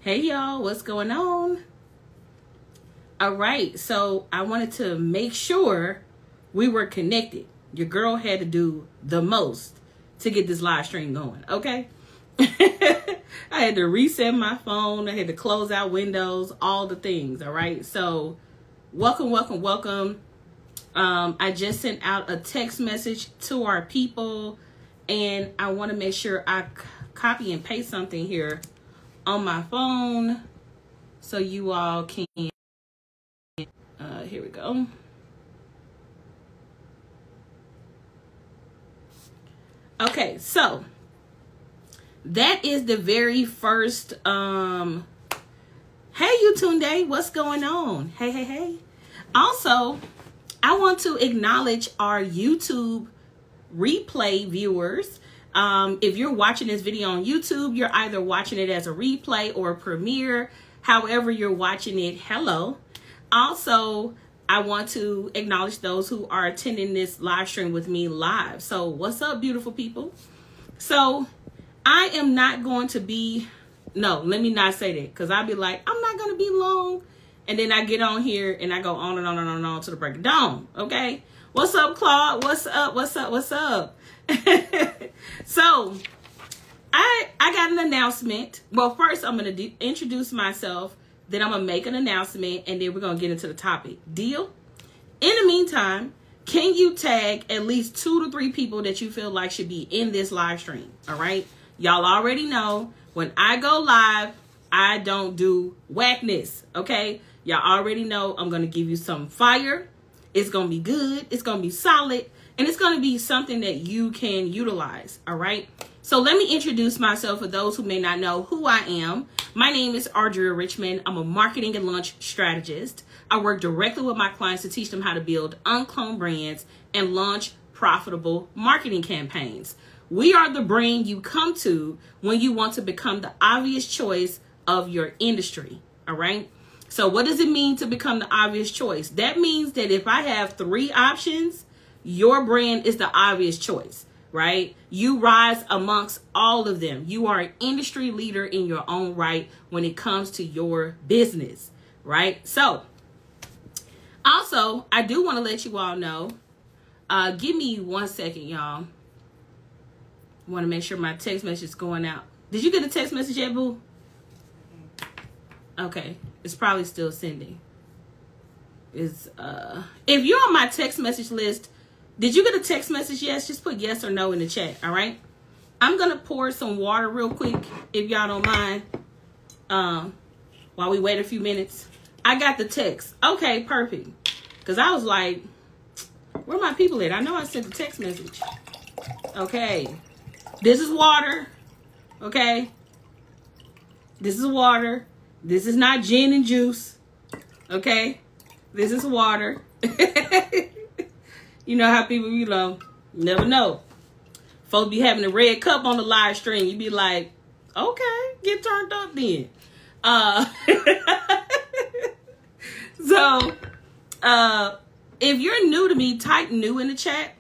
Hey y'all, what's going on? All right, so I wanted to make sure we were connected. Your girl had to do the most to get this live stream going, okay? I had to reset my phone. I had to close out Windows, all the things, all right? So welcome. I just sent out a text message to our people, and I want to make sure I copy and paste something here on my phone so you all can, here we go. Okay, so that is the very first, hey Utunde, what's going on? Hey. Also, I want to acknowledge our YouTube replay viewers. If you're watching this video on YouTube, you're either watching it as a replay or a premiere. However you're watching it, hello. Also, I want to acknowledge those who are attending this live stream with me live. So what's up, beautiful people? So I am not going to be, no, let me not say that, because I'll be like, I'm not going to be long. And then I get on here and I go on and on to the break of dawn. Okay. What's up, Claude? What's up? So I got an announcement. Well, first I'm going to introduce myself. Then I'm going to make an announcement. And then we're going to get into the topic. Deal? In the meantime, can you tag at least 2 to 3 people that you feel like should be in this live stream? All right. Y'all already know when I go live, I don't do whackness. Okay. Y'all already know I'm going to give you some fire. It's going to be good. It's going to be solid. And it's going to be something that you can utilize. All right. So let me introduce myself for those who may not know who I am. My name is Audria Richmond. I'm a marketing and launch strategist. I work directly with my clients to teach them how to build uncloned brands and launch profitable marketing campaigns. We are the brand you come to when you want to become the obvious choice of your industry. All right. So what does it mean to become the obvious choice? That means that if I have 3 options, your brand is the obvious choice, right? You rise amongst all of them. You are an industry leader in your own right when it comes to your business, right? So also, I do want to let you all know, give me 1 second, y'all. I want to make sure my text message is going out. Did you get a text message yet, boo? Okay. It's probably still sending. If you're on my text message list, did you get a text message? Yes, just put yes or no in the chat. All right. I'm going to pour some water real quick, if y'all don't mind, while we wait a few minutes. I got the text. Okay, perfect. Because I was like, where my people at? I know I sent the text message. Okay. This is water. Okay. This is water. This is not gin and juice. Okay. This is water. You know how people, never know. Folks be having a red cup on the live stream. You be like, okay, get turned up then. So, if you're new to me, type new in the chat.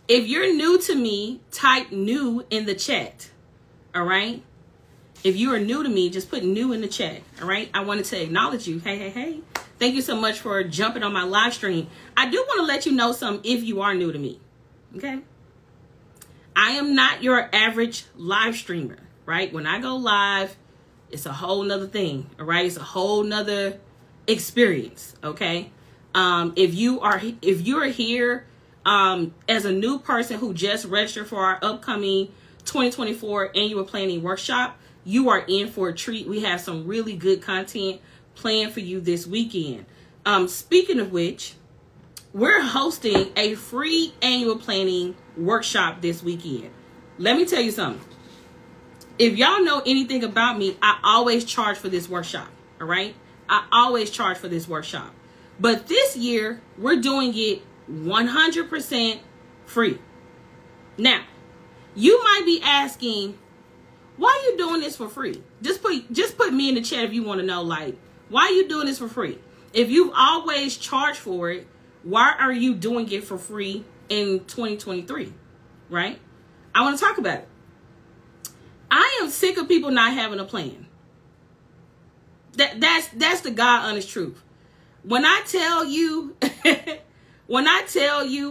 If you're new to me, type new in the chat. All right. If you are new to me, just put new in the chat. All right. I wanted to acknowledge you. Hey. Thank you so much for jumping on my live stream. I do want to let you know something if you are new to me. Okay. I am not your average live streamer, right? When I go live, it's a whole nother thing. All right. It's a whole nother experience. Okay. If you are here as a new person who just registered for our upcoming 2024 annual planning workshop, you are in for a treat. We have some really good content planned for you this weekend. Speaking of which, we're hosting a free annual planning workshop this weekend. Let me tell you something. If y'all know anything about me, I always charge for this workshop. All right. I always charge for this workshop. But this year, we're doing it 100% free. Now, you might be asking, why are you doing this for free? Just put me in the chat if you want to know, like, why are you doing this for free? If you've always charged for it, why are you doing it for free in 2023? Right? I want to talk about it. I I am sick of people not having a plan. That's the God honest truth. When I tell you,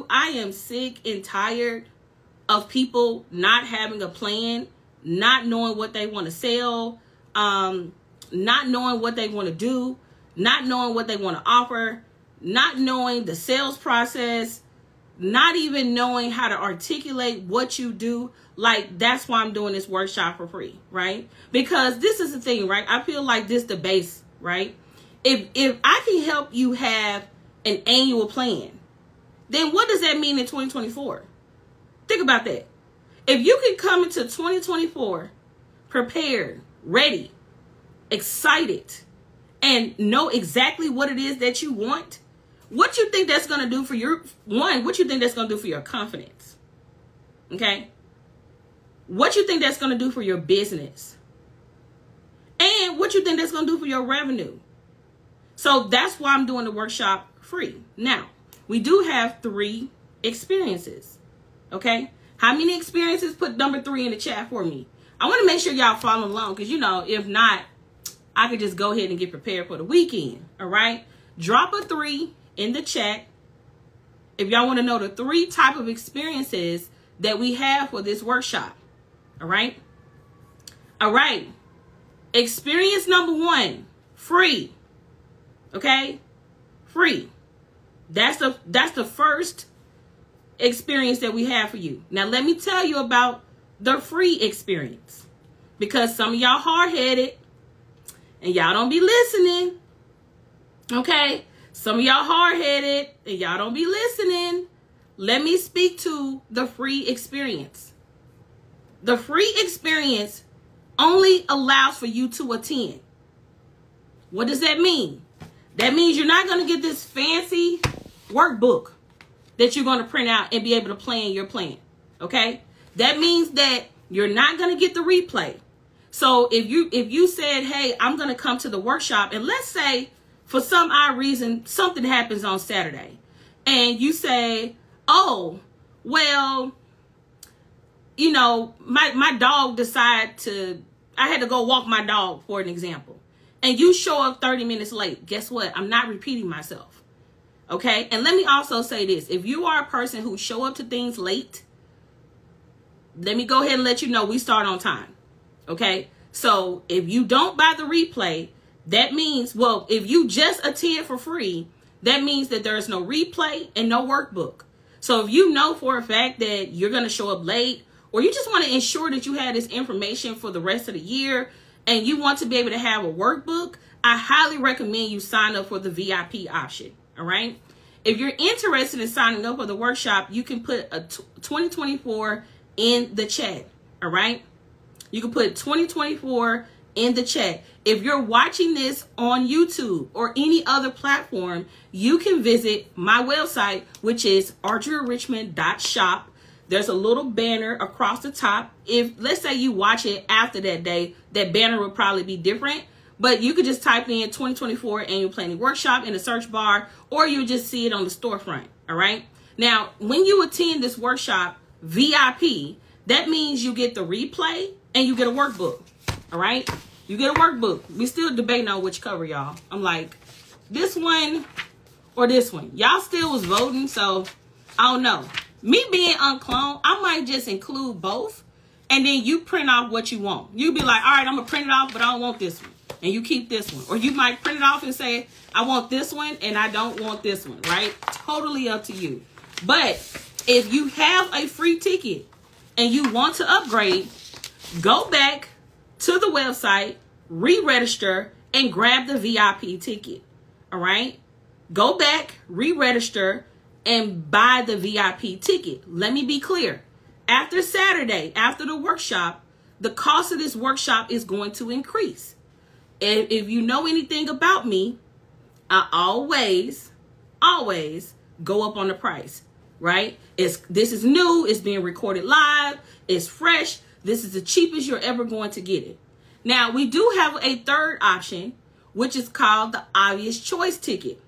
I am sick and tired of people not having a plan, not knowing what they want to sell, not knowing what they want to do, not knowing what they want to offer, not knowing the sales process, not even knowing how to articulate what you do. Like, that's why I'm doing this workshop for free, right? Because this is the thing, right? I feel like this is the base, right? If I can help you have an annual plan, then what does that mean in 2024? Think about that. If you can come into 2024 prepared, ready, excited, and know exactly what it is that you want, what you think that's going to do for your, what you think that's going to do for your confidence? Okay? What you think that's going to do for your business? And what you think that's going to do for your revenue? So that's why I'm doing the workshop free. Now, we do have 3 experiences. Okay? How many experiences? Put number 3 in the chat for me. I want to make sure y'all follow along, because, you know, if not, I could just go ahead and get prepared for the weekend. All right? Drop a 3 in the chat if y'all want to know the 3 type of experiences that we have for this workshop. All right? All right. Experience number 1, free. Okay? Free. That's the first experience that we have for you. Now, let me tell you about the free experience, because some of y'all hard-headed and y'all don't be listening. Okay? Some of y'all hard-headed and y'all don't be listening. Let me speak to the free experience. The free experience only allows for you to attend. What does that mean? That means you're not going to get this fancy workbook that you're going to print out and be able to plan your plan. Okay? That means that you're not going to get the replay. So if you said, hey, I'm going to come to the workshop, and let's say for some odd reason, something happens on Saturday, and you say, oh, well, you know, my dog I had to go walk my dog, for an example. And you show up 30 minutes late. Guess what? I'm not repeating myself. Okay? And let me also say this. If you are a person who show up to things late, let me go ahead and let you know we start on time. Okay? So if you don't buy the replay, that means, well, if you just attend for free, that means that there's no replay and no workbook. So if you know for a fact that you're going to show up late, or you just want to ensure that you have this information for the rest of the year, and you want to be able to have a workbook, I highly recommend you sign up for the VIP option. All right. If you're interested in signing up for the workshop, you can put a 2024 in the chat. All right. You can put 2024 in the chat. If you're watching this on YouTube or any other platform, you can visit my website, which is audriarichmond.shop. There's a little banner across the top. If, let's say, you watch it after that day, that banner will probably be different. But you could just type in 2024 Annual Planning Workshop in the search bar, or you just see it on the storefront. All right. Now, when you attend this workshop VIP, that means you get the replay and you get a workbook. All right. You get a workbook. We still debating on which cover, y'all. I'm like, this one or this one. Y'all still was voting, so I don't know. Me being uncloned, I might just include both, and then you print off what you want. You be like, all right, I'm going to print it off, but I don't want this one. And you keep this one. Or you might print it off and say, I want this one, and I don't want this one, right? Totally up to you. But if you have a free ticket and you want to upgrade, go back to the website, re-register, and grab the VIP ticket. All right? Go back, re-register, and buy the VIP ticket. Let me be clear. After Saturday, after the workshop, the cost of this workshop is going to increase. And if you know anything about me, I always go up on the price, right? This is new. It's being recorded live. It's fresh. This is the cheapest you're ever going to get it. Now, we do have a third option, which is called the Obvious Choice Ticket.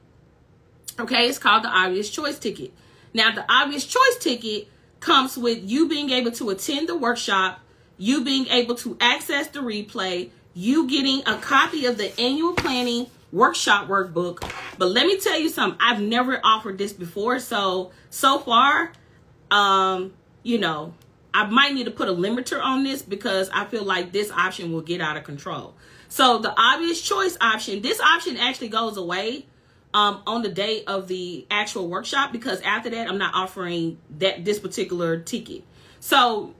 Okay, it's called the Obvious Choice Ticket. Now, the Obvious Choice Ticket comes with you being able to attend the workshop you being able to access the replay, you getting a copy of the annual planning workshop workbook. But let me tell you something, I've never offered this before. So far, you know, I might need to put a limiter on this because I feel like this option will get out of control. So the obvious choice option, this option actually goes away on the day of the actual workshop, because after that, I'm not offering this particular ticket. So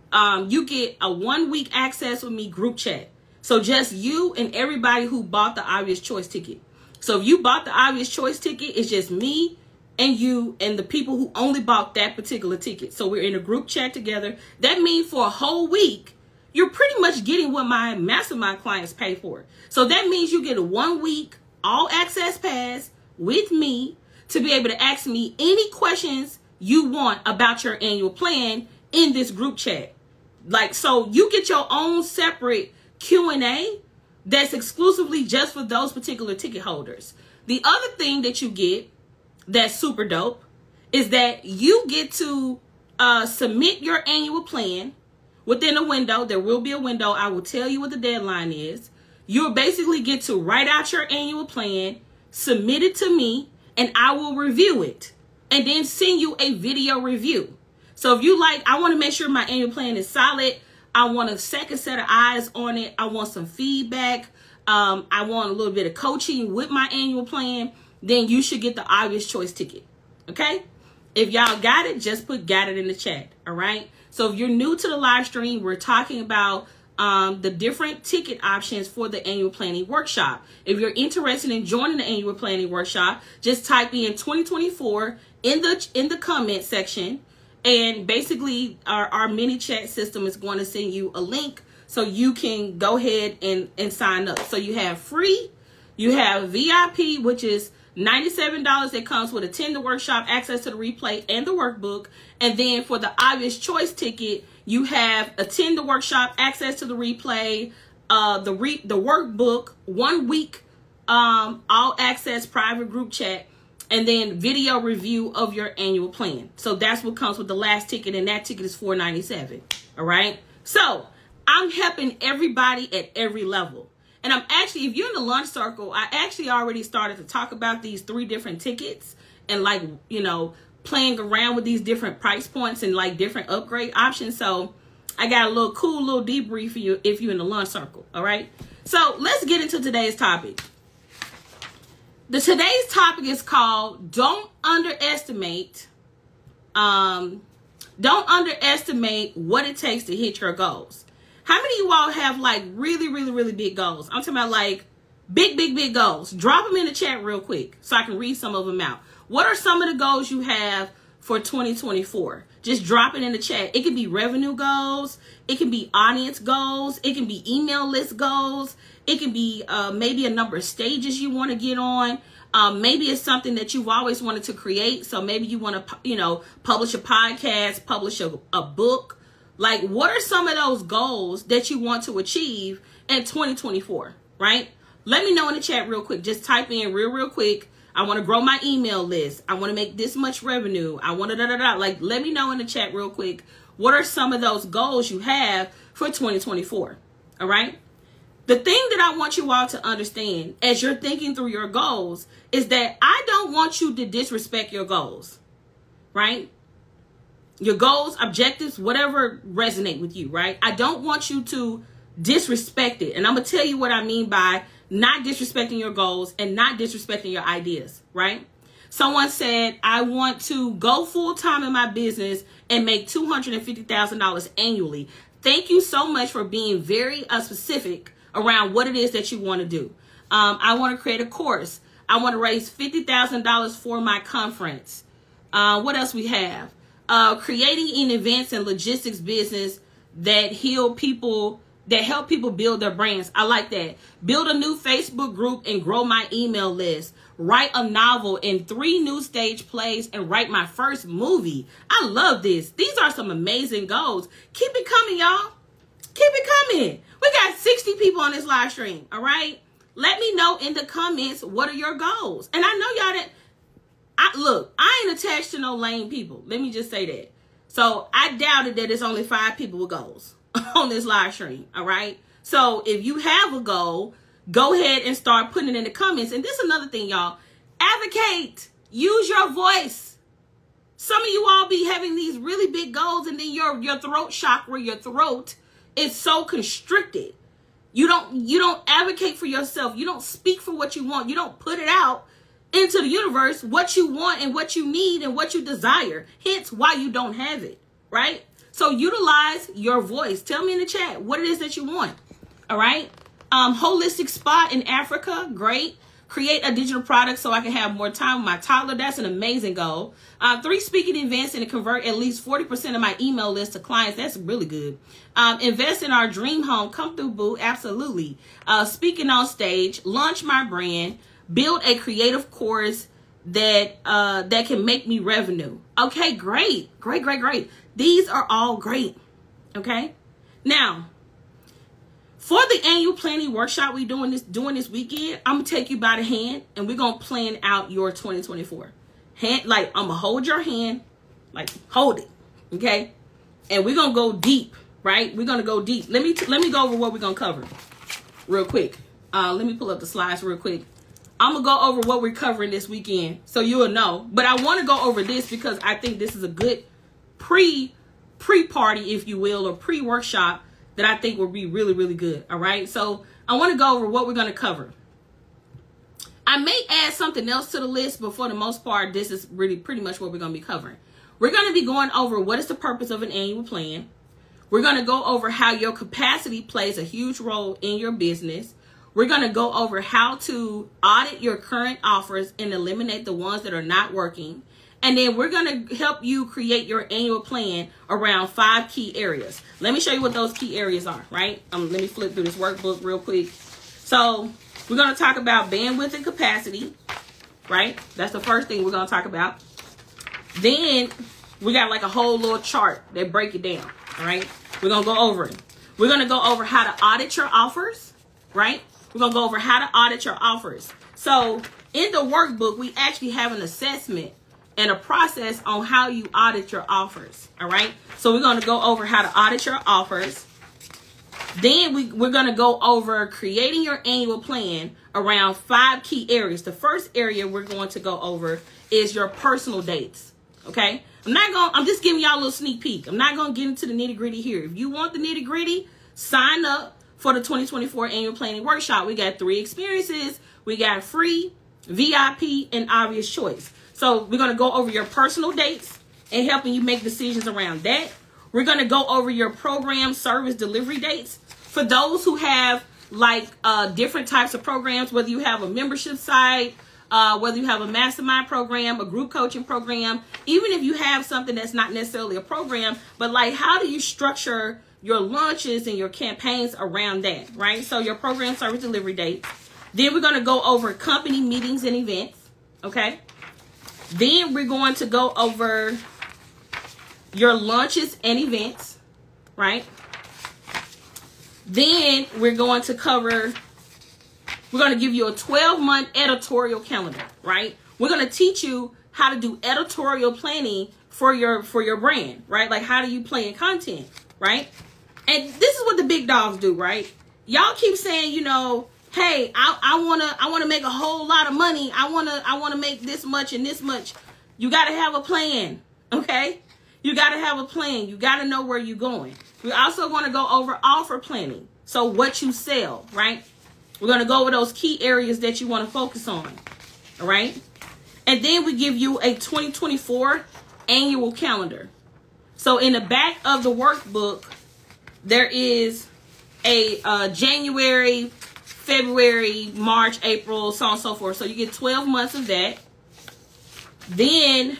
you get a 1-week access with me group chat. So just you and everybody who bought the obvious choice ticket. So if you bought the obvious choice ticket, it's just me and you and the people who only bought that particular ticket. So we're in a group chat together. That means for a whole week, you're pretty much getting what my mastermind clients pay for. So that means you get a 1-week all access pass with me to be able to ask me any questions you want about your annual plan in this group chat. Like, so you get your own separate Q&A that's exclusively just for those particular ticket holders. The other thing that you get that's super dope is that you get to submit your annual plan within a window. There will be a window. I will tell you what the deadline is. You'll basically get to write out your annual plan, submit it to me, and I will review it and then send you a video review. So if you like, I want to make sure my annual plan is solid. I want a second set of eyes on it. I want some feedback. I want a little bit of coaching with my annual plan. Then you should get the obvious choice ticket. Okay? If y'all got it, just put got it in the chat. All right? So if you're new to the live stream, we're talking about the different ticket options for the annual planning workshop. If you're interested in joining the annual planning workshop, just type in 2024 in the comment section. And basically, our mini chat system is going to send you a link so you can go ahead and sign up. So you have free, you have VIP, which is $97 that comes with attend the workshop, access to the replay and the workbook. And then for the obvious choice ticket, you have attend the workshop, access to the replay, the workbook, 1 week all access private group chat, and then video review of your annual plan. So that's what comes with the last ticket, and that ticket is $497. All right. So I'm helping everybody at every level. And I'm actually, if you're in the lunch circle, I actually already started to talk about these 3 different tickets and, like, you know, playing around with these different price points and like different upgrade options. So I got a little cool little debrief for you if you're in the lunch circle. All right. So let's get into today's topic. Today's topic is called don't underestimate what it takes to hit your goals. How many of you all have like really big goals? I'm talking about like big goals. Drop them in the chat real quick so I can read some of them out. What are some of the goals you have for 2024? Just drop it in the chat. It can be revenue goals. It can be audience goals. It can be email list goals. It can be maybe a number of stages you want to get on. Maybe it's something that you've always wanted to create. So maybe you want to, you know, publish a podcast, publish a book. Like, what are some of those goals that you want to achieve in 2024, right? Let me know in the chat real quick. Just type in real quick. I want to grow my email list. I want to make this much revenue. I want to Like, let me know in the chat real quick. What are some of those goals you have for 2024? All right. The thing that I want you all to understand as you're thinking through your goals is that I don't want you to disrespect your goals, right? Your goals, objectives, whatever resonate with you, right? I don't want you to disrespect it. And I'm going to tell you what I mean by not disrespecting your goals and not disrespecting your ideas, right? Someone said, I want to go full time in my business and make $250,000 annually. Thank you so much for being very specific around what it is that you want to do. I want to create a course. I want to raise $50,000 for my conference. What else we have? Creating an events and logistics business that help people build their brands. I like that. Build a new Facebook group and grow my email list. Write a novel and 3 new stage plays and write my first movie. I love this. These are some amazing goals. Keep it coming, y'all. Keep it coming. We got 60 people on this live stream. All right. Let me know in the comments, what are your goals? And I know y'all look, I ain't attached to no lame people. Let me just say that. So I doubted that it's only 5 people with goals. on this live stream. All right. So if you have a goal, go ahead and start putting it in the comments. And this is another thing, y'all. Advocate. Use your voice. Some of you all be having these really big goals, and then your throat chakra, your throat is so constricted. You don't advocate for yourself. You don't speak for what you want. You don't put it out into the universe what you want and what you need and what you desire. Hence why you don't have it, right? So utilize your voice. Tell me in the chat what it is that you want. All right. Holistic spot in Africa. Great. Create a digital product so I can have more time with my toddler. That's an amazing goal. 3 speaking events and to convert at least 40% of my email list to clients. That's really good. Invest in our dream home. Come through, boo. Absolutely. Speaking on stage. Launch my brand. Build a creative course that can make me revenue. Okay, great. Great. These are all great. Okay. Now, for the annual planning workshop we doing this weekend, I'm gonna take you by the hand and we're gonna plan out your 2024. I'm gonna hold your hand, hold it, okay? And we're gonna go deep, right? We're gonna go deep. Let me go over what we're gonna cover real quick. Let me pull up the slides real quick. I'm gonna go over what we're covering this weekend so you will know. But I want to go over this because I think this is a good pre-party, if you will, or pre-workshop that I think will be really, really good. All right. So I want to go over what we're going to cover. I may add something else to the list, but for the most part, this is really pretty much what we're going to be covering. We're going to be going over what is the purpose of an annual plan. We're going to go over how your capacity plays a huge role in your business. We're going to go over how to audit your current offers and eliminate the ones that are not working. And then we're going to help you create your annual plan around 5 key areas. Let me show you what those key areas are, right? Let me flip through this workbook real quick. So we're going to talk about bandwidth and capacity, right? That's the first thing we're going to talk about. Then we got like a whole little chart that break it down, all right? We're going to go over it. We're going to go over how to audit your offers, right? We're going to go over how to audit your offers. So in the workbook, we actually have an assessment and a process on how you audit your offers. All right. So we're going to go over how to audit your offers. Then we're going to go over creating your annual plan around 5 key areas. The first area we're going to go over is your personal dates. Okay. I'm just giving y'all a little sneak peek. I'm not going to get into the nitty gritty here. If you want the nitty gritty, sign up for the 2024 annual planning workshop. We got 3 experiences. We got free, VIP, and obvious choice. So we're going to go over your personal dates and helping you make decisions around that. We're going to go over your program service delivery dates. For those who have different types of programs, whether you have a membership site, whether you have a mastermind program, a group coaching program, even if you have something that's not necessarily a program, but how do you structure your launches and your campaigns around that, right? So your program service delivery dates. Then we're going to go over company meetings and events, okay? Then we're going to go over your launches and events, right? Then we're going to give you a 12-month editorial calendar, right? We're going to teach you how to do editorial planning for your brand, right? Like how do you plan content, right? And this is what the big dogs do, right? Y'all keep saying, hey, I wanna make a whole lot of money. I wanna make this much and this much. You gotta have a plan, okay? You gotta have a plan. You gotta know where you're going. We're also gonna go over offer planning. So what you sell, right? We're gonna go over those key areas that you want to focus on, all right? And then we give you a 2024 annual calendar. So in the back of the workbook, there is a January, February, March, April, so on and so forth. So you get 12 months of that. Then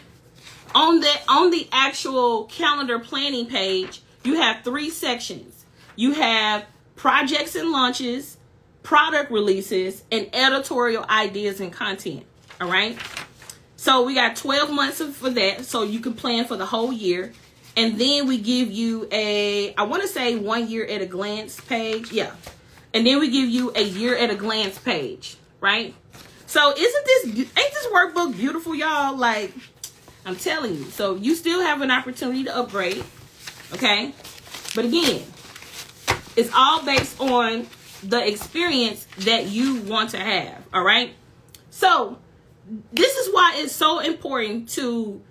on the actual calendar planning page, you have 3 sections. You have projects and launches, product releases, and editorial ideas and content. All right. So we got 12 months for that. So you can plan for the whole year. And then we give you I want to say 1 year at a glance page. Yeah. And then we give you a year at a glance page, right? So ain't this workbook beautiful, y'all? I'm telling you. So you still have an opportunity to upgrade, okay? But again, It's all based on the experience that you want to have. All right. So this is why it's so important to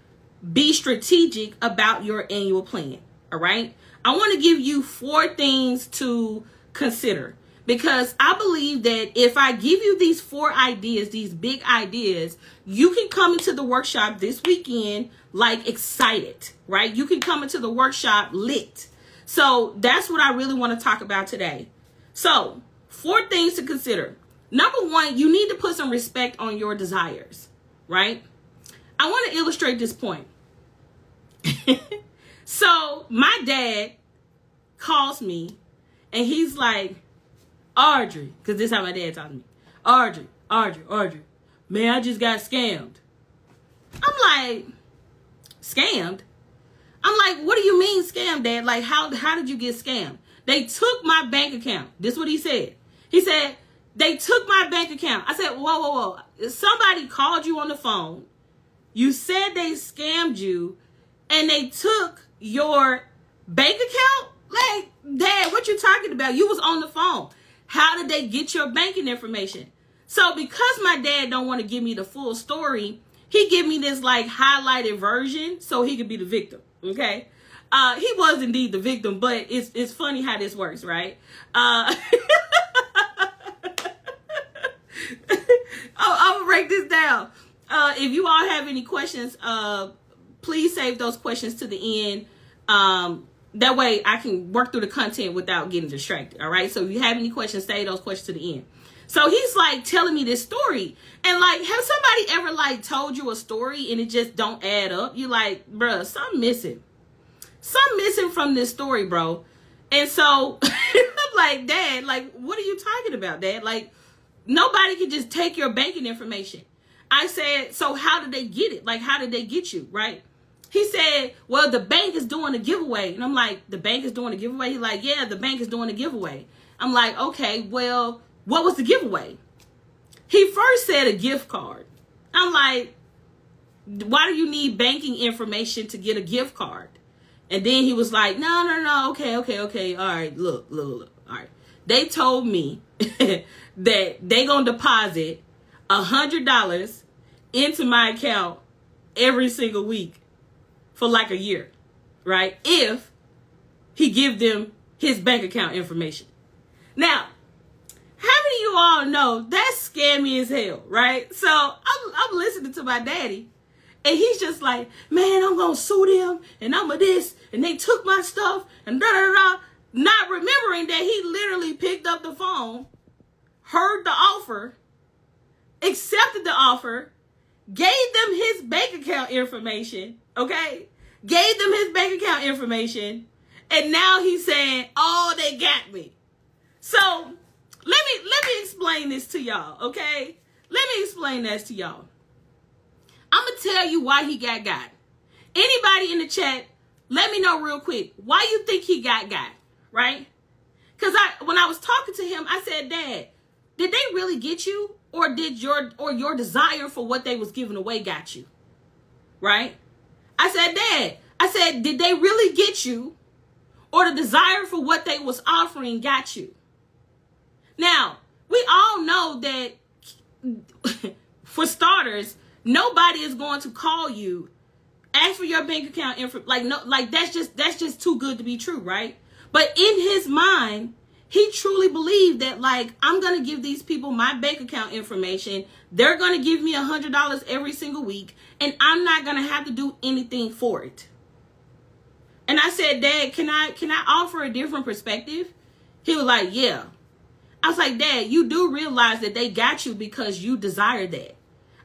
be strategic about your annual plan. All right. I want to give you 4 things to consider, because I believe that if I give you these 4 ideas, these big ideas, you can come into the workshop this weekend like excited, right? You can come into the workshop lit. So that's what I really want to talk about today. So 4 things to consider. Number 1, you need to put some respect on your desires, right? I want to illustrate this point. So my dad calls me and he's like, Audrey, because this is how my dad talks to me. Audrey, man, I just got scammed. I'm like, scammed? I'm like, what do you mean scammed, Dad? Like, how did you get scammed? They took my bank account. This is what he said. He said, they took my bank account. I said, whoa. Somebody called you on the phone. You said they scammed you and they took your bank account? Like, Dad, what you talking about? You was on the phone. How did they get your banking information? So because my dad don't want to give me the full story, he give me this like highlighted version so he could be the victim. Okay. He was indeed the victim, but it's funny how this works, right? I'm gonna break this down. If you all have any questions, please save those questions to the end. That way I can work through the content without getting distracted. All right. So if you have any questions, save those questions to the end. So he's like telling me this story, and like, have somebody ever like told you a story and it just don't add up? You like, bruh, something missing from this story, bro. And so I'm like, Dad, like, what are you talking about, Dad? Like, nobody can just take your banking information. I said, so how did they get it? Like, how did they get you? Right. He said, well, the bank is doing a giveaway. And I'm like, the bank is doing a giveaway? He's like, yeah, the bank is doing a giveaway. I'm like, okay, well, what was the giveaway? He first said a gift card. I'm like, why do you need banking information to get a gift card? And then he was like, no. Okay. All right, look. All right. They told me that they gonna deposit $100 into my account every single week for like a year, right? If he give them his bank account information. Now, how many of you all know that's scammy as hell, right? So I'm listening to my daddy, and he's just like, man, I'm gonna sue them, and I'm a this, and they took my stuff, and da-da-da-da. Not remembering that he literally picked up the phone, heard the offer, accepted the offer, gave them his bank account information, okay? Gave them his bank account information, and now he's saying, oh, they got me. So let me explain this to y'all, okay? Let me explain this to y'all. I'm going to tell you why he got. Anybody in the chat, let me know real quick, why you think he got, right? Because when I was talking to him, I said, Dad, did they really get you? Or did your desire for what they was giving away got you? Right? I said, Dad, did they really get you? Or the desire for what they was offering got you? Now, we all know that for starters, nobody is going to call you, ask for your bank account info. Like that's just too good to be true, right? But in his mind, he truly believed that, like, I'm going to give these people my bank account information. They're going to give me $100 every single week, and I'm not going to have to do anything for it. And I said, Dad, can I offer a different perspective? He was like, yeah. I was like, Dad, you do realize that they got you because you desire that.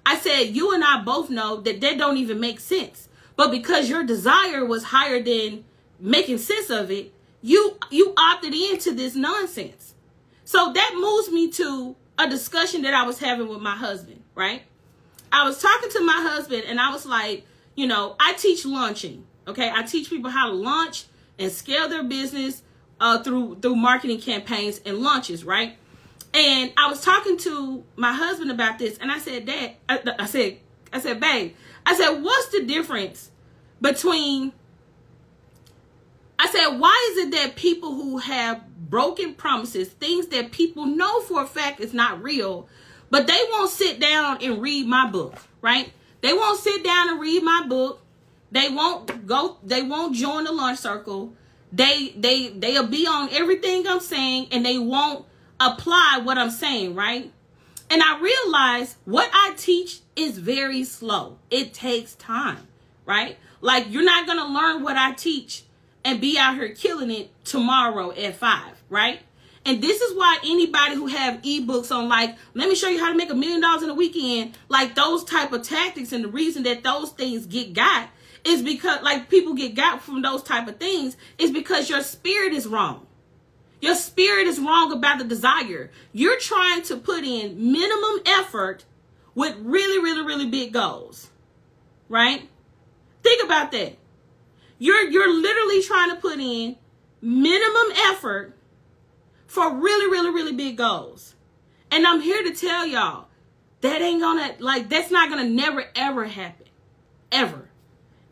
I said, you and I both know that don't even make sense. But because your desire was higher than making sense of it, you opted into this nonsense. So that moves me to a discussion that I was having with my husband, right? I was talking to my husband and I was like, you know, I teach launching, okay? I teach people how to launch and scale their business through marketing campaigns and launches, right? And I was talking to my husband about this, and I said, Dad, I said, babe, I said, what's the difference between, I said, why is it that people who have broken promises, things that people know for a fact is not real, but they won't sit down and read my book, right? They won't sit down and read my book. They won't join the launch circle. They'll be on everything I'm saying, and they won't apply what I'm saying, right? And I realize what I teach is very slow. It takes time, right? Like, you're not going to learn what I teach and be out here killing it tomorrow at 5, right? And this is why anybody who have ebooks on, like, let me show you how to make $1 million in a weekend, like those type of tactics, and the reason that those things get got is because, like, people get got from those type of things is because your spirit is wrong. Your spirit is wrong about the desire. You're trying to put in minimum effort with really, really, really big goals, right? Think about that. You're literally trying to put in minimum effort for really, really, really big goals. And I'm here to tell y'all that ain't gonna, like, that's not gonna never, ever happen. Ever.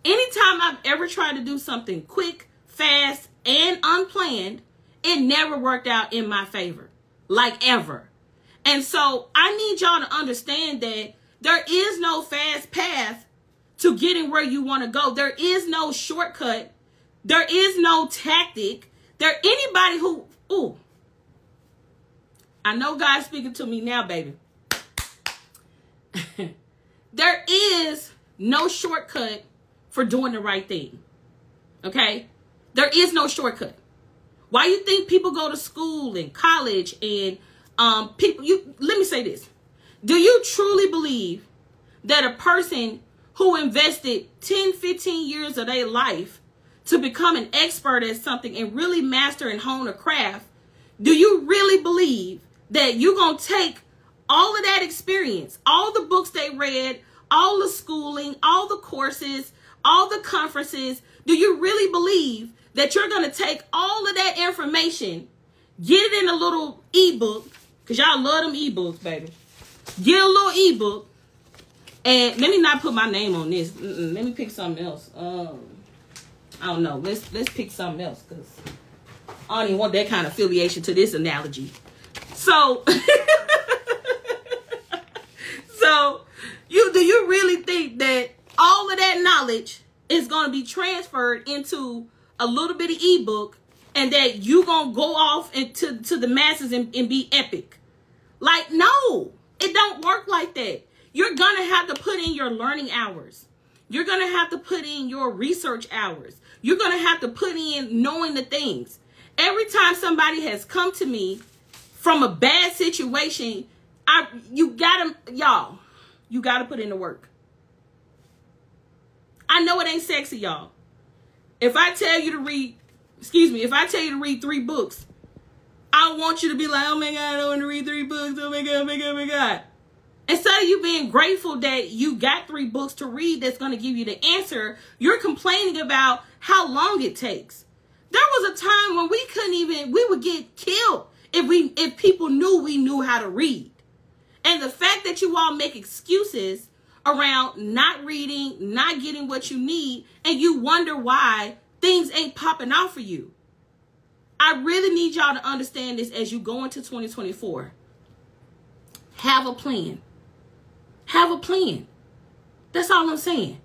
Anytime I've ever tried to do something quick, fast, and unplanned, it never worked out in my favor, like ever. And so I need y'all to understand that there is no fast path to getting where you want to go. There is no shortcut. There is no tactic. Anybody who, ooh, I know God's speaking to me now, baby. There is no shortcut for doing the right thing. Okay? There is no shortcut. Why you think people go to school and college and let me say this. Do you truly believe that a person who invested 10, 15 years of their life to become an expert at something and really master and hone a craft, do you really believe that you're going to take all of that experience, all the books they read, all the schooling, all the courses, all the conferences, do you really believe that you're going to take all of that information, get it in a little ebook, because y'all love them ebooks, baby. Get a little ebook, and let me not put my name on this. Let me pick something else. I don't know. Let's pick something else, because I don't even want that kind of affiliation to this analogy. So, do you really think that all of that knowledge is going to be transferred into a little bitty ebook, and that you gonna go off into the masses and be epic? Like, no, it don't work like that. You're gonna have to put in your learning hours. You're gonna have to put in your research hours. You're gonna have to put in knowing the things. Every time somebody has come to me from a bad situation, you gotta put in the work. I know it ain't sexy, y'all. If I tell you to read 3 books, I want you to be like, oh my God, I don't want to read 3 books. Oh my God, oh my God, oh my God. Instead of you being grateful that you got 3 books to read that's going to give you the answer, you're complaining about how long it takes. There was a time when we would get killed if people knew we knew how to read. And the fact that you all make excuses around not reading, not getting what you need, and you wonder why things ain't popping out for you. I really need y'all to understand this as you go into 2024. Have a plan. Have a plan. That's all I'm saying.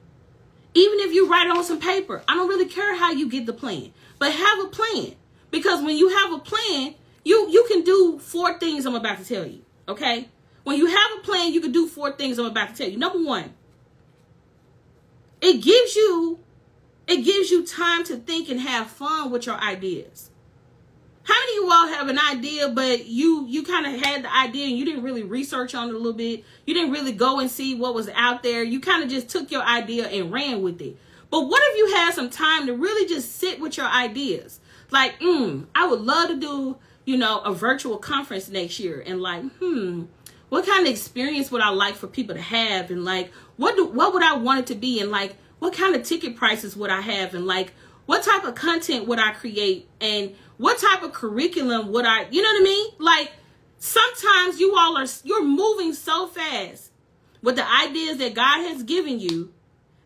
Even if you write it on some paper, I don't really care how you get the plan, but have a plan. Because when you have a plan, you can do 4 things I'm about to tell you, okay? When you have a plan, you can do 4 things I'm about to tell you. Number 1, it gives you time to think and have fun with your ideas. How many of you all have an idea, but you kind of had the idea and you didn't really research on it a little bit? You didn't really go and see what was out there. You kind of just took your idea and ran with it. But what if you had some time to really just sit with your ideas? Like, I would love to do, a virtual conference next year. And like, what kind of experience would I like for people to have? And like, what would I want it to be? And like, what kind of ticket prices would I have? And like, what type of content would I create? And what type of curriculum would I, you know what I mean? Like, sometimes you're moving so fast with the ideas that God has given you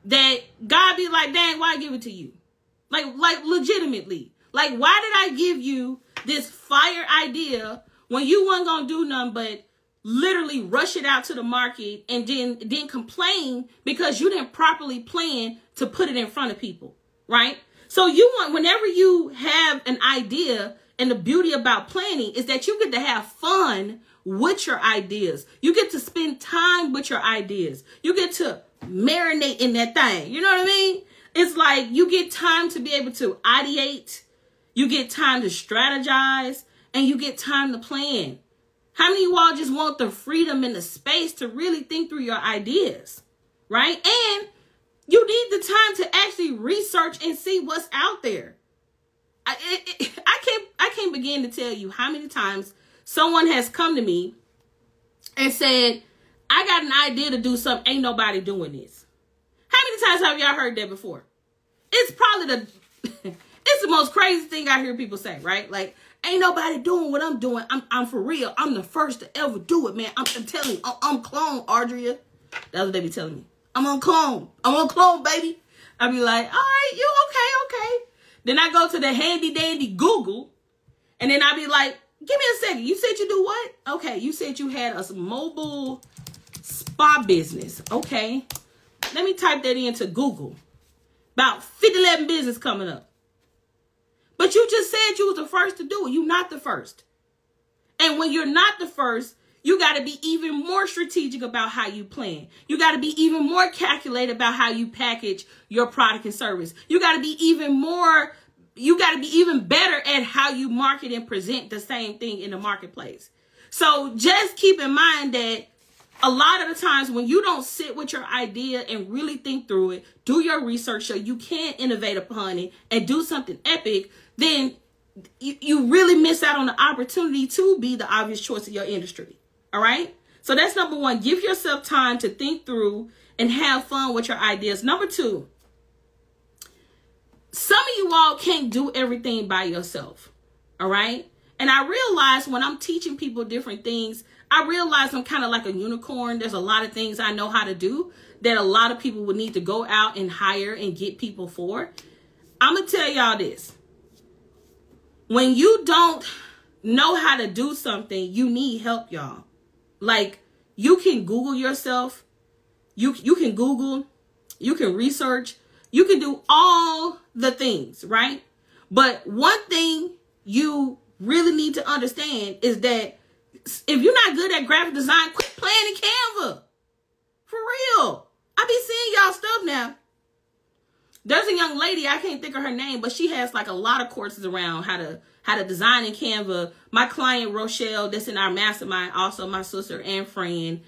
that God be like, dang, why give it to you? Like legitimately. Like, why did I give you this fire idea when you weren't going to do nothing but literally rush it out to the market and then complain because you didn't properly plan to put it in front of people, right? So you want, whenever you have an idea, and the beauty about planning is that you get to have fun with your ideas. You get to spend time with your ideas. You get to marinate in that thing. You know what I mean? It's like you get time to be able to ideate. You get time to strategize, and you get time to plan. How many of you all just want the freedom and the space to really think through your ideas, right? And you need the time to actually research and see what's out there. I can't begin to tell you how many times someone has come to me and said, I got an idea to do something. Ain't nobody doing this. How many times have y'all heard that before? It's probably it's the most crazy thing I hear people say, right? Like, ain't nobody doing what I'm doing. I'm for real. I'm the first to ever do it, man. I'm telling you, I'm cloned, Audria. That's what they be telling me. I'm uncloned. I'm uncloned, baby. I be like, all right, you okay. Then I go to the handy dandy Google, and then I be like, give me a second. You said you do what? Okay, you said you had a mobile spa business. Okay, let me type that into Google. About 11 business coming up. But you just said you was the first to do it. You're not the first. And when you're not the first, you got to be even more strategic about how you plan. You got to be even more calculated about how you package your product and service. You got to be even better at how you market and present the same thing in the marketplace. So just keep in mind that a lot of the times when you don't sit with your idea and really think through it, do your research so you can innovate upon it and do something epic, then you really miss out on the opportunity to be the obvious choice of your industry. All right. So that's number one. Give yourself time to think through and have fun with your ideas. Number two, some of you all can't do everything by yourself. All right. And I realize when I'm teaching people different things, I realize I'm kind of like a unicorn. There's a lot of things I know how to do that a lot of people would need to go out and hire and get people for. I'm going to tell y'all this. When you don't know how to do something, you need help, y'all. Like, you can Google yourself. You can Google. You can research. You can do all the things, right? But one thing you really need to understand is that if you're not good at graphic design, quit playing in Canva. For real. I be seeing y'all stuff now. There's a young lady, I can't think of her name, but she has like a lot of courses around how to design in Canva. My client, Rochelle, that's in our mastermind, also my sister and friend,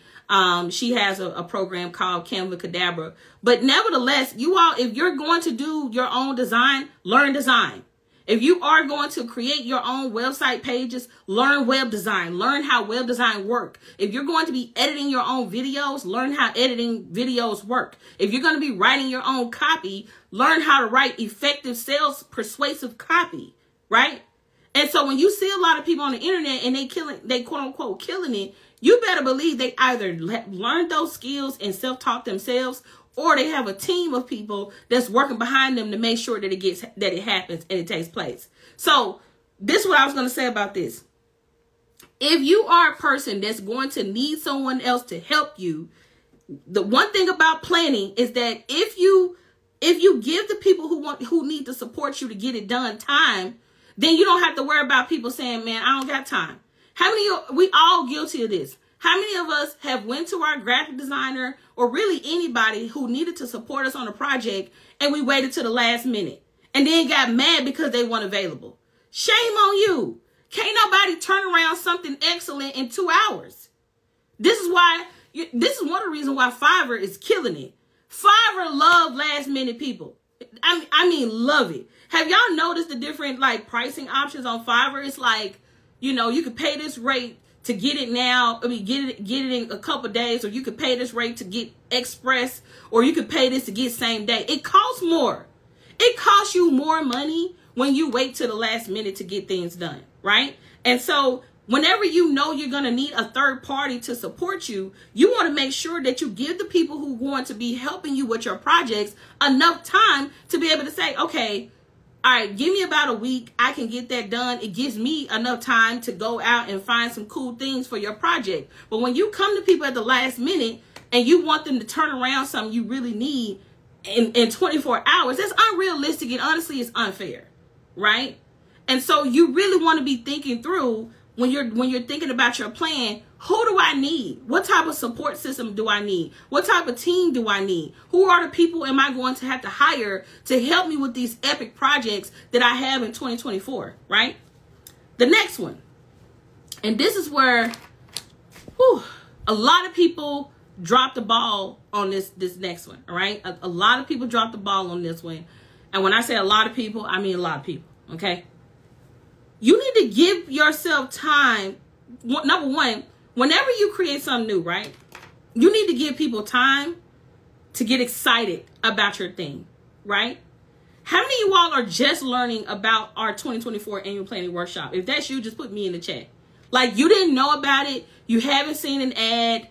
she has a program called Canva Cadabra. But nevertheless, you all, if you're going to do your own design, learn design. If you are going to create your own website pages, learn web design. Learn how web design work. If you're going to be editing your own videos, learn how editing videos work. If you're going to be writing your own copy, learn how to write effective sales persuasive copy, right? And so when you see a lot of people on the internet and they quote unquote killing it, you better believe they either learned those skills and self-taught themselves, or they have a team of people that's working behind them to make sure that it happens and it takes place. So this is what I was going to say about this. If you are a person that's going to need someone else to help you, the one thing about planning is that if you give the people who need to support you to get it done time, then you don't have to worry about people saying, man, I don't got time. How many of we all guilty of this? How many of us have went to our graphic designer or really anybody who needed to support us on a project and we waited to the last minute and then got mad because they weren't available? Shame on you. Can't nobody turn around something excellent in 2 hours. This is one of the reasons why Fiverr is killing it. Fiverr love last minute people. I mean, love it. Have y'all noticed the different like pricing options on Fiverr? It's like, you know, you could pay this rate to get it now. I mean, get it in a couple days, or you could pay this rate to get express, or you could pay this to get same day. It costs more. It costs you more money when you wait to the last minute to get things done, right? And so whenever you know you're going to need a third party to support you, you want to make sure that you give the people who want to be helping you with your projects enough time to be able to say, okay, all right, give me about a week. I can get that done. It gives me enough time to go out and find some cool things for your project. But when you come to people at the last minute and you want them to turn around something you really need in 24 hours, that's unrealistic, and honestly, it's unfair, right? And so you really want to be thinking through when you're thinking about your plan. Who do I need? What type of support system do I need? What type of team do I need? Who are the people am I going to have to hire to help me with these epic projects that I have in 2024, right? The next one, and this is where a lot of people drop the ball on this next one, all right? A lot of people drop the ball on this one. And when I say a lot of people, I mean a lot of people, okay? You need to give yourself time. Number one, whenever you create something new, right? You need to give people time to get excited about your thing, right? How many of you all are just learning about our 2024 annual planning workshop? If that's you, just put me in the chat. Like, you didn't know about it. You haven't seen an ad.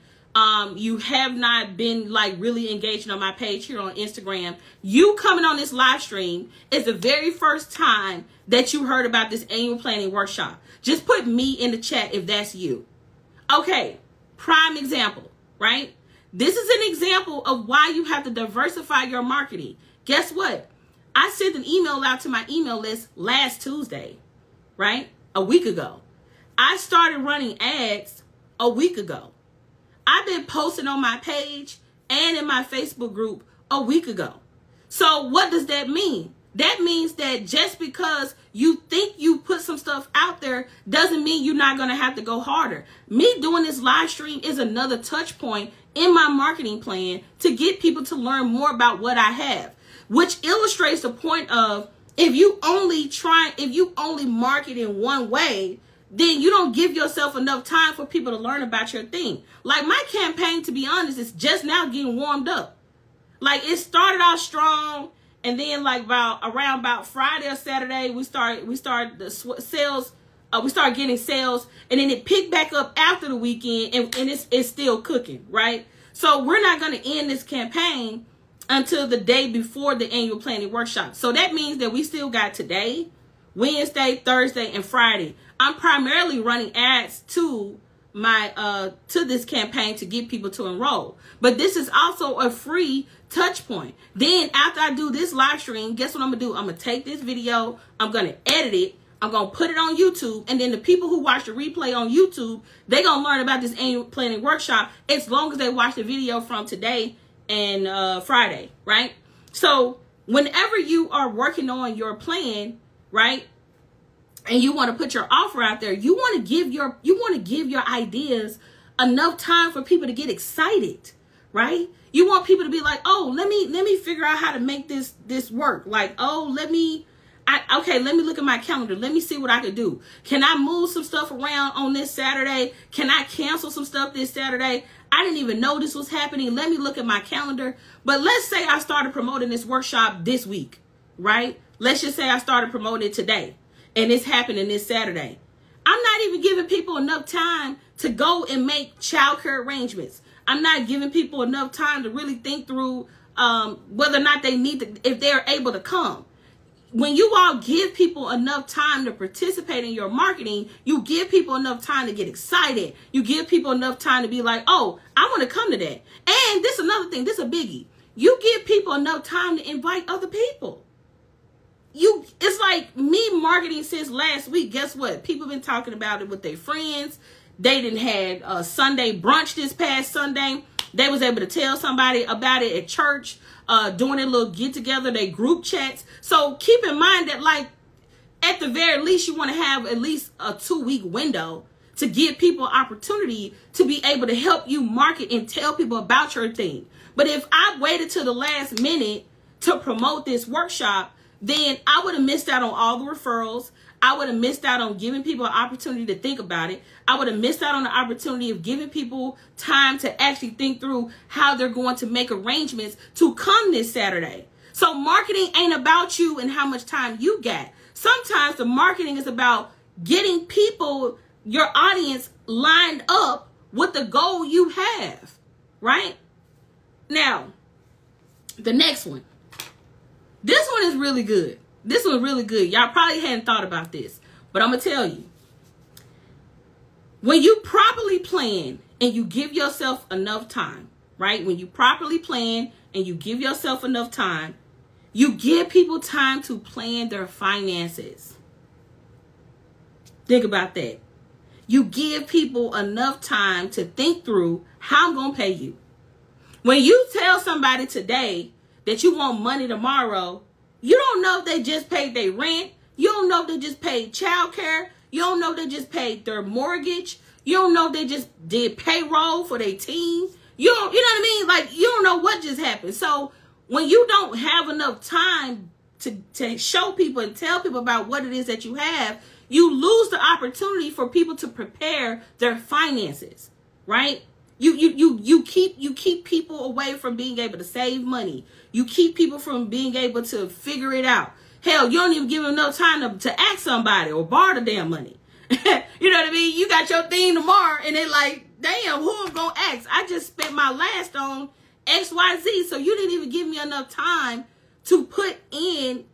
You have not been like really engaging on my page here on Instagram. You coming on this live stream is the very first time that you heard about this annual planning workshop. Just put me in the chat if that's you. Okay, prime example, right? This is an example of why you have to diversify your marketing. Guess what? I sent an email out to my email list last Tuesday, right? A week ago. I started running ads a week ago. I've been posting on my page and in my Facebook group a week ago. So what does that mean? That means that just because you think you put some stuff out there doesn't mean you're not going to have to go harder. Me doing this live stream is another touch point in my marketing plan to get people to learn more about what I have, which illustrates the point of if you only market in one way, then you don't give yourself enough time for people to learn about your thing. Like my campaign, to be honest, is just now getting warmed up. Like it started out strong, and then like around Friday or Saturday, we started the sales. We started getting sales, and then it picked back up after the weekend, and it's still cooking, right? So we're not going to end this campaign until the day before the annual planning workshop. So that means that we still got today, Wednesday, Thursday, and Friday. I'm primarily running ads to my to this campaign to get people to enroll. But this is also a free touch point. Then after I do this live stream, guess what I'm gonna do? I'm gonna take this video, I'm gonna edit it, I'm gonna put it on YouTube, and then the people who watch the replay on YouTube, they're gonna learn about this annual planning workshop as long as they watch the video from today and Friday, right? So whenever you are working on your plan, right, and you want to put your offer out there, you want to give your ideas enough time for people to get excited, right? You want people to be like, oh, let me figure out how to make this work. Like, oh, let me look at my calendar. Let me see what I could do. Can I move some stuff around on this Saturday? Can I cancel some stuff this Saturday? I didn't even know this was happening. Let me look at my calendar. But let's say I started promoting this workshop this week, right? Let's just say I started promoting it today, and it's happening this Saturday. I'm not even giving people enough time to go and make childcare arrangements. I'm not giving people enough time to really think through whether or not they need to, if they're able to come. When you all give people enough time to participate in your marketing, you give people enough time to get excited. You give people enough time to be like, oh, I want to come to that. And this is another thing, this is a biggie. You give people enough time to invite other people. It's like me marketing since last week. Guess what? People been talking about it with their friends. They didn't had a Sunday brunch this past Sunday. They was able to tell somebody about it at church, doing a little get together, they group chats. So keep in mind that, like, at the very least, you want to have at least a 2-week window to give people opportunity to be able to help you market and tell people about your thing. But if I waited till the last minute to promote this workshop, then I would have missed out on all the referrals. I would have missed out on giving people an opportunity to think about it. I would have missed out on the opportunity of giving people time to actually think through how they're going to make arrangements to come this Saturday. So marketing ain't about you and how much time you got. Sometimes the marketing is about getting people, your audience, lined up with the goal you have, right? Now, the next one. This one is really good. This one's really good. Y'all probably hadn't thought about this, but I'm going to tell you. When you properly plan and you give yourself enough time, right? When you properly plan and you give yourself enough time, you give people time to plan their finances. Think about that. You give people enough time to think through how I'm going to pay you. When you tell somebody today that you want money tomorrow, you don't know if they just paid their rent. You don't know if they just paid childcare. You don't know if they just paid their mortgage. You don't know if they just did payroll for their team. You know what I mean? Like, you don't know what just happened. So when you don't have enough time to show people and tell people about what it is that you have, you lose the opportunity for people to prepare their finances, right? You keep people away from being able to save money. You keep people from being able to figure it out. Hell, you don't even give them enough time to ask somebody or borrow the damn money. You know what I mean? You got your thing tomorrow and they're like, damn, who am I going to ask? I just spent my last on XYZ. So you didn't even give me enough time to put in,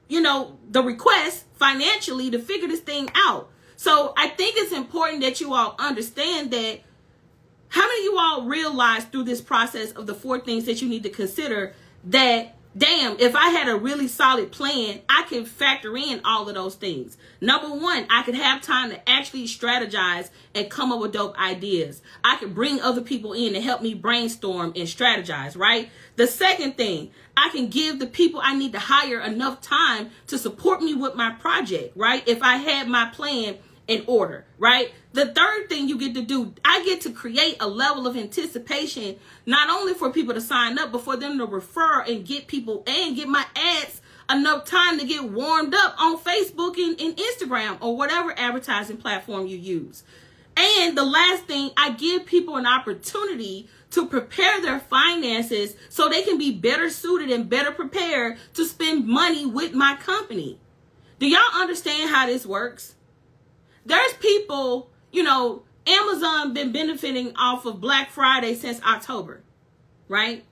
you know, the request financially to figure this thing out. So I think it's important that you all understand that. How many of you all realize through this process of the 4 things that you need to consider that, damn, if I had a really solid plan, I can factor in all of those things. Number 1, I could have time to actually strategize and come up with dope ideas. I could bring other people in to help me brainstorm and strategize, right? The second thing, I can give the people I need to hire enough time to support me with my project, right? If I had my plan in order, right? The third thing you get to do, I get to create a level of anticipation, not only for people to sign up, but for them to refer and get people and get my ads enough time to get warmed up on Facebook and Instagram or whatever advertising platform you use. And the last thing, I give people an opportunity to prepare their finances so they can be better suited and better prepared to spend money with my company. Do y'all understand how this works? There's people, you know, Amazon been benefiting off of Black Friday since October, right?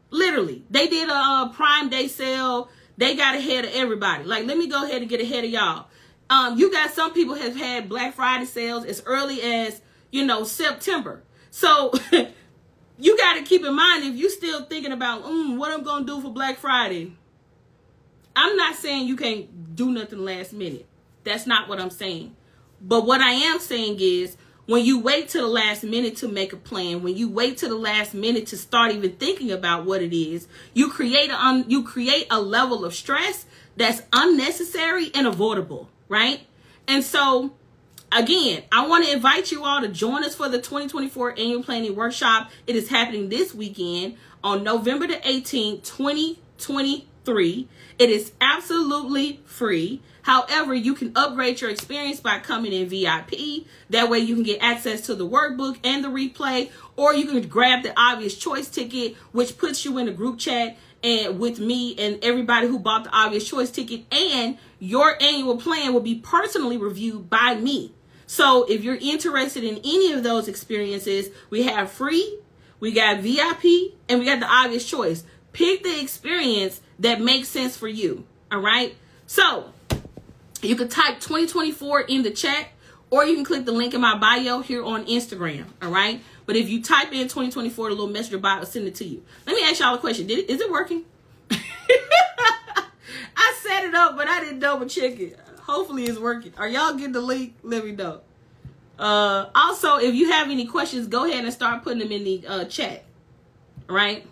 Literally. They did a Prime Day sale. They got ahead of everybody. Like, let me go ahead and get ahead of y'all. You got some people have had Black Friday sales as early as, you know, September. So you got to keep in mind, if you still thinking about, what I'm going to do for Black Friday, I'm not saying you can't do nothing last minute. That's not what I'm saying. But what I am saying is, when you wait till the last minute to make a plan, when you wait till the last minute to start even thinking about what it is, you create a level of stress that's unnecessary and avoidable, right? And so, again, I want to invite you all to join us for the 2024 Annual Planning Workshop. It is happening this weekend on November the 18th, 2023. It is absolutely free. However, you can upgrade your experience by coming in VIP. That way you can get access to the workbook and the replay, or you can grab the obvious choice ticket, which puts you in a group chat and with me and everybody who bought the obvious choice ticket, and your annual plan will be personally reviewed by me. So if you're interested in any of those experiences, we have free, we got VIP, and we got the obvious choice. Pick the experience that makes sense for you. All right. So you can type 2024 in the chat, or you can click the link in my bio here on Instagram. All right. But if you type in 2024, the little messenger bot will send it to you. Let me ask y'all a question. Is it working? I set it up, but I didn't double check it. Hopefully it's working. Are y'all getting the link? Let me know. Also, if you have any questions, go ahead and start putting them in the chat. All right.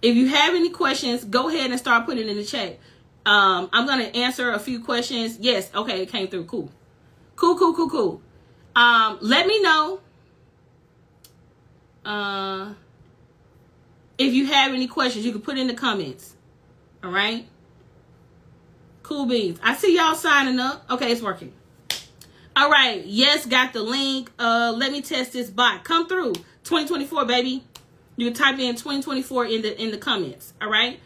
If you have any questions, go ahead and start putting it in the chat. I'm going to answer a few questions. Yes. Okay. It came through. Cool. Cool. Let me know if you have any questions. You can put in the comments. All right. Cool beans. I see y'all signing up. Okay. It's working. All right. Yes. Got the link. Let me test this bot. Come through. 2024, baby. You can type in 2024 in the comments. All right.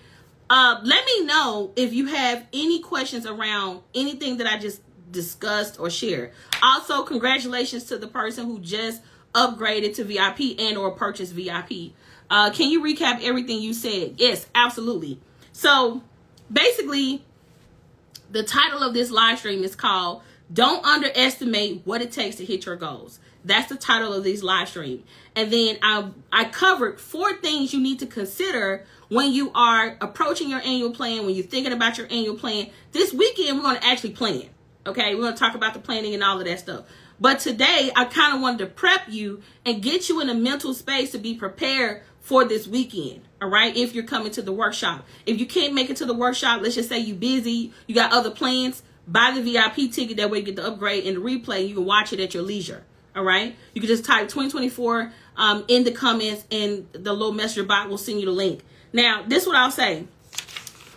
Let me know if you have any questions around anything that I just discussed or shared. Also, congratulations to the person who just upgraded to VIP and or purchased VIP. Can you recap everything you said? Yes, absolutely. So basically, The title of this live stream is called Don't Underestimate What It Takes to Hit Your Goals. That's the title of this live stream. And then I covered 4 things you need to consider when you are approaching your annual plan, when you're thinking about your annual plan. This weekend, we're going to actually plan. Okay, we're going to talk about the planning and all of that stuff. But today, I kind of wanted to prep you and get you in a mental space to be prepared for this weekend. All right, if you're coming to the workshop. If you can't make it to the workshop, let's just say you're busy, you got other plans, buy the VIP ticket. That way you get the upgrade and the replay. You can watch it at your leisure. All right, you can just type 2024 in the comments, and the little messenger bot will send you the link. Now, this is what I'll say.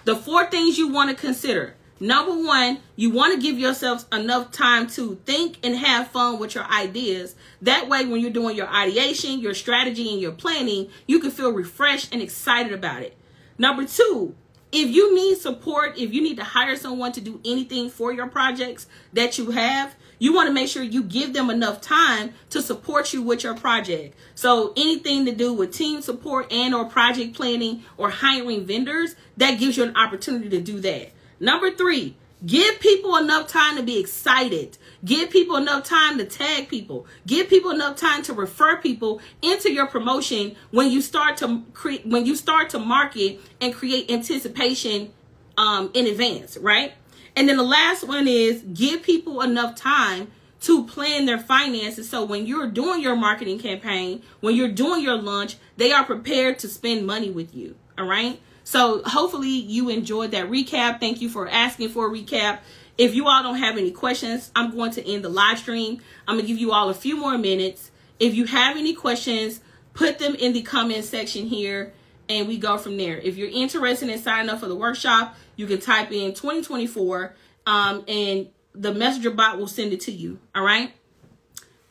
The 4 things you want to consider. Number 1, you want to give yourself enough time to think and have fun with your ideas. That way, when you're doing your ideation, your strategy, and your planning, you can feel refreshed and excited about it. Number 2, if you need support, if you need to hire someone to do anything for your projects that you have, you want to make sure you give them enough time to support you with your project. So anything to do with team support and or project planning or hiring vendors, that gives you an opportunity to do that. Number 3, give people enough time to be excited. Give people enough time to tag people. Give people enough time to refer people into your promotion when you start to market and create anticipation in advance, right? And then the last one is give people enough time to plan their finances. So when you're doing your marketing campaign, when you're doing your launch, they are prepared to spend money with you. All right. So hopefully you enjoyed that recap. Thank you for asking for a recap. If you all don't have any questions, I'm going to end the live stream. I'm going to give you all a few more minutes. If you have any questions, put them in the comment section here and we go from there. If you're interested in signing up for the workshop, you can type in 2024 and the messenger bot will send it to you. All right.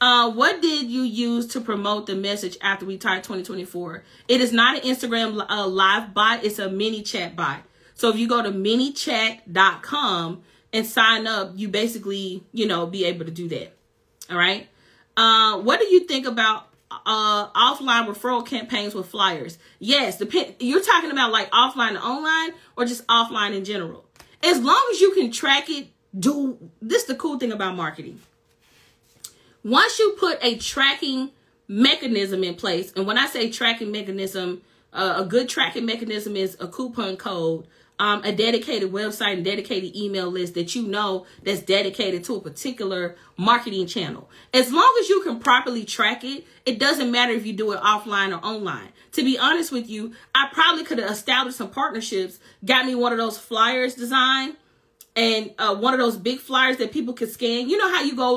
What did you use to promote the message after we typed 2024? It is not an Instagram live bot. It's a mini chat bot. So if you go to minichat.com and sign up, you basically, be able to do that. All right. What do you think about offline referral campaigns with flyers? Yes. You're talking about like offline and online or just offline in general. As long as you can track it, this is the cool thing about marketing. Once you put a tracking mechanism in place, and when I say tracking mechanism, a good tracking mechanism is a coupon code, a dedicated website and dedicated email list that that's dedicated to a particular marketing channel. As long as you can properly track it, it doesn't matter if you do it offline or online. To be honest with you, I probably could have established some partnerships, got me one of those flyers designed, and one of those big flyers that people could scan. You know how you go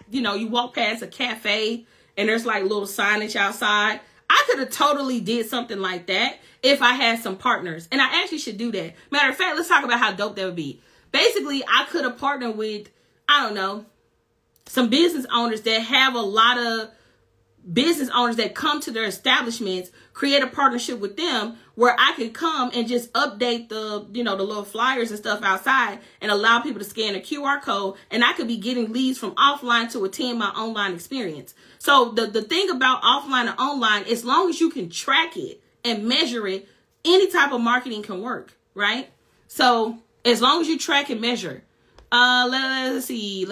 you walk past a cafe and there's like little signage outside. I could have totally did something like that if I had some partners. And I actually should do that. Matter of fact, let's talk about how dope that would be. Basically, I could have partnered with, some business owners that have a lot of business owners that come to their establishments, create a partnership with them where I could come and just update the little flyers and stuff outside and allow people to scan a QR code, and I could be getting leads from offline to attend my online experience. So the thing about offline and online, as long as you can track it and measure it, any type of marketing can work, right? So as long as you track and measure, let's see.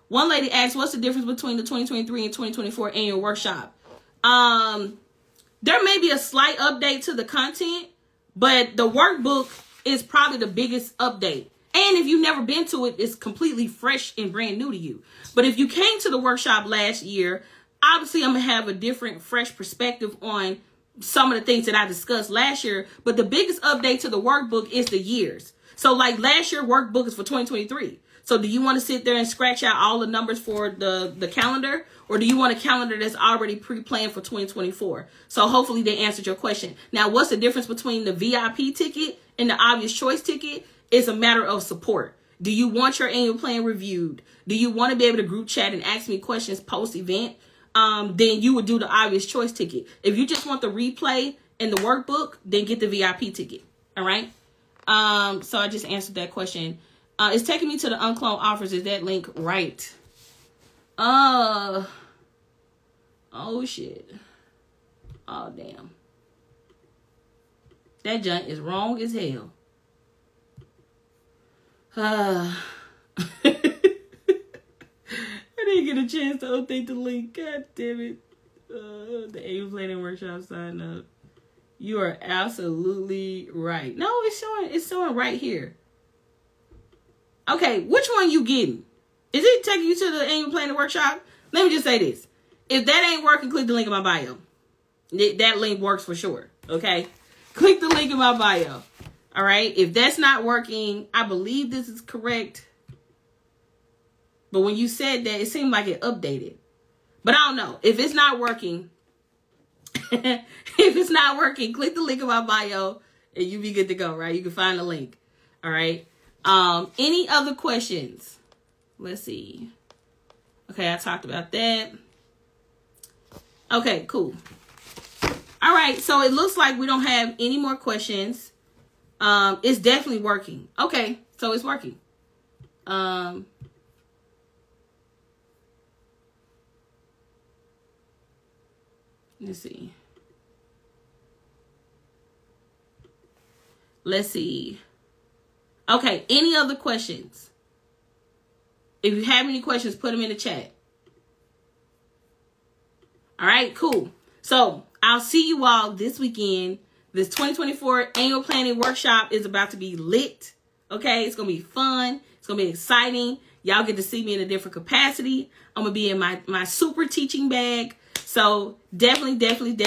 One lady asked, what's the difference between the 2023 and 2024 annual workshop? There may be a slight update to the content, but the workbook is probably the biggest update. And if you've never been to it, it's completely fresh and brand new to you. But if you came to the workshop last year, obviously I'm going to have a different, fresh perspective on some of the things that I discussed last year. But the biggest update to the workbook is the years. So like last year workbook is for 2023. So do you want to sit there and scratch out all the numbers for the calendar? Or do you want a calendar that's already pre-planned for 2024? So hopefully they answered your question. Now, what's the difference between the VIP ticket and the obvious choice ticket? It's a matter of support. Do you want your annual plan reviewed? Do you want to be able to group chat and ask me questions post-event? Then you would do the obvious choice ticket. If you just want the replay and the workbook, then get the VIP ticket. All right? So I just answered that question. It's taking me to the UnCloned offers. Is that link right? Oh, shit. Oh, damn. That junk is wrong as hell. I didn't get a chance to update the link. God damn it. The Angel Planning Workshop sign up. You are absolutely right. No, it's showing right here. Okay, which one you getting? Is it taking you to the Annual Planning Workshop? Let me just say this. If that ain't working, click the link in my bio. That link works for sure. Okay? Click the link in my bio. All right? If that's not working, I believe this is correct. But when you said that, it seemed like it updated. But I don't know. If it's not working, click the link in my bio and you be good to go, right? You can find the link. All right? Any other questions? Let's see. Okay, I talked about that. Okay, cool. All right, so it looks like we don't have any more questions. It's definitely working. Okay, so it's working. Let's see. Let's see. Okay, any other questions? If you have any questions, put them in the chat. All right, cool. So I'll see you all this weekend. This 2024 Annual Planning Workshop is about to be lit. Okay, it's going to be fun. It's going to be exciting. Y'all get to see me in a different capacity. I'm going to be in my super teaching bag. So definitely click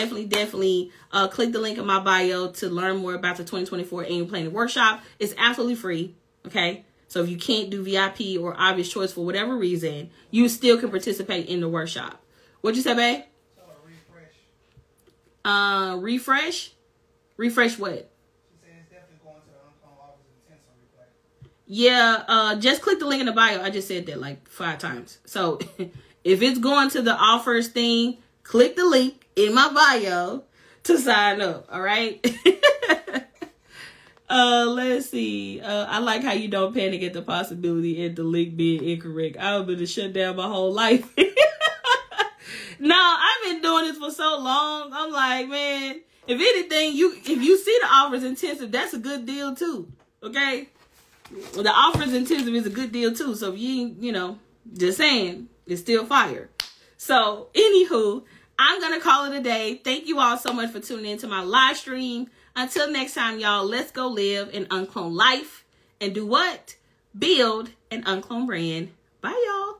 the link in my bio to learn more about the 2024 Annual Planning Workshop. It's absolutely free. Okay. So if you can't do VIP or obvious choice for whatever reason, you still can participate in the workshop. What'd you say, babe? Refresh? Refresh what? She said it's definitely going to the UnCloned office intense on replay. Yeah, just click the link in the bio. I just said that like 5 times. So if it's going to the offers thing, click the link in my bio to sign up. All right. Let's see. I like how you don't panic at the possibility of the link being incorrect. I would have been shut down my whole life. No, I've been doing this for so long. I'm like, man, if anything, if you see the offers intensive, that's a good deal too. Okay. Well, the offers intensive is a good deal too. So if you just saying, it's still fire. So anywho, I'm going to call it a day. Thank you all so much for tuning in to my live stream. Until next time, y'all, let's go live an uncloned life and do what? Build an uncloned brand. Bye, y'all.